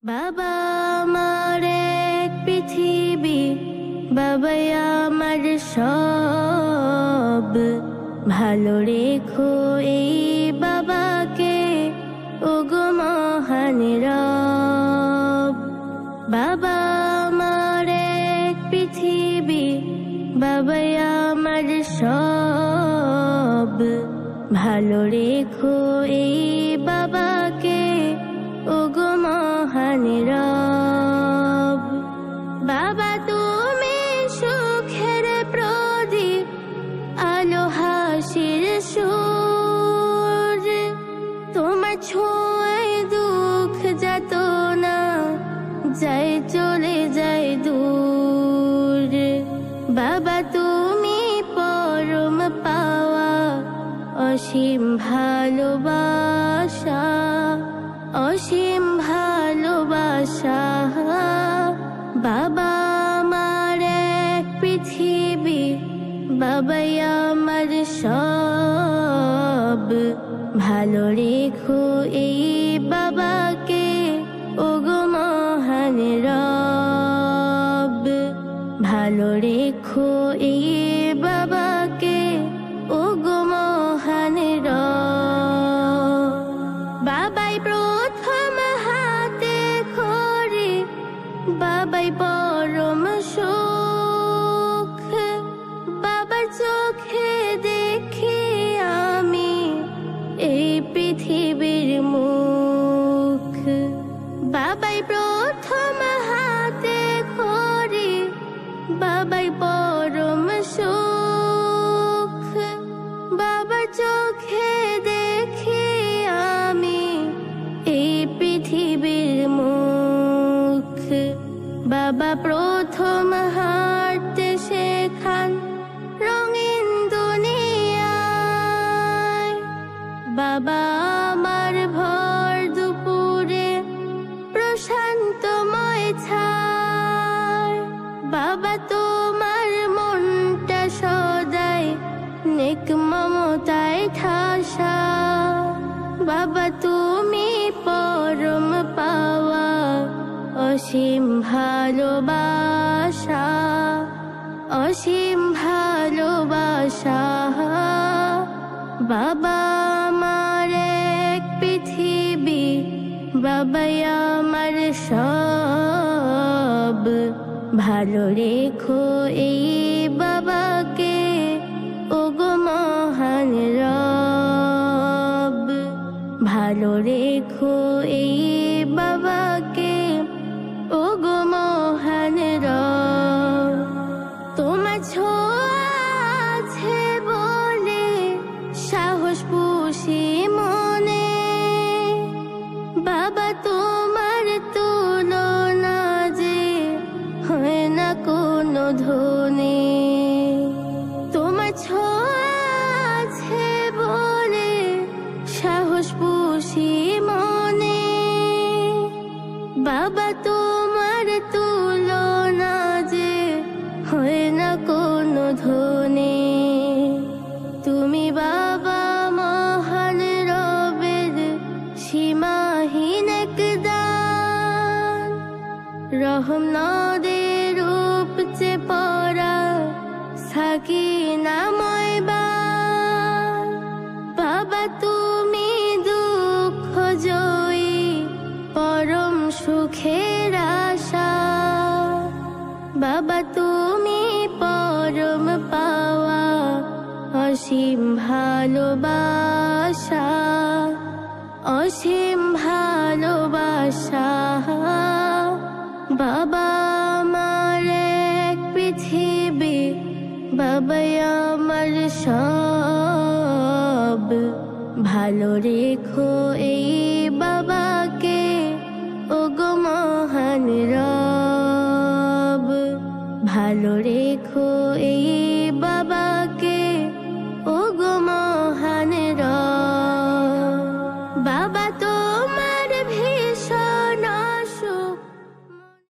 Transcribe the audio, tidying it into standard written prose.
বাবা আমার এক পৃথিবী, বাবাই আমার সব। ভালো রেখো এই বাবাকে, ওগো মহান রব। বাবা আমার এক পৃথিবী, বাবাই আমার সব। ভালো রেখো এই বাবাকে, ওগো মহান রব। বাবা তুমি সুখের প্রদীপ, আলো হাসির সুর। তোমার ছোঁয়ায় দুঃখ যত না যায়, চলে যায় দূর। বাবা তুমি পরম পাওয়া, অসীম ভালোবাসা, অসীম ভালোবাসা। বাবা আমার এক পৃথিবী, বাবাই আমার সব। ভালো রেখো এই বাবাকে, ওগো মহান রব। ভালো রেখো এই বাবাকে, ওগো মহান রব। বাবাই প্রথম হাতে খড়ি, বাবাই পরম সুখ। বাবার চোখে দেখি আমি এই পৃথিবীর মুখ। বাবাই প্রথম হাতে খড়ি, বাবাই পরম সুখ। বাবার চোখে দেখি আমি এই পৃথিবীর মুখ। বাবা প্রথম হাঁটতে শেখান রঙিন দুনিয়ায়। বাবা আমার ভর দুপুরে প্রশান্তময় ছায়। বাবা তোমার মনটা সদাই নেক মমতায় ঠাসা। বাবা তুমি পরম পাওয়া, অসীম ভালোবাসা, অসীম ভালোবাসা। বাবা আমার এক পৃথিবী, বাবাই আমার সব। ভালো রেখো এই বাবাকে, ওগো মহান রব। ভালো রেখো এই বাবাকে, ওগো মহান রব। তোমার ছোঁয়া আছে বলে সাহস পুষি মনে। বাবা তোমার তুলনা যে হয় না কোনো ধনে। তোমার ছোঁয়া আছে বলে সাহস পুষি মনে। বাবা তোমার তুলনা যে হয় না কোনো ধনে। তুমি বাবা মহান রবের সীমাহীন এক দান। রহম নদের উপচে পড়া সাকিনাময় বান। বাবা তুমি দুঃখ জয়ী, পরম সুখের আশা। বাবা তুমি পরম পাওয়া, অসীম ভালোবাসা, অসীম ভালোবাসা। বাবা আমার এক পৃথিবী, বাবাই আমার সব। ভালো রেখো এই বাবাকে, ওগো মহান রব। ভালো রেখো এই বাবাকে,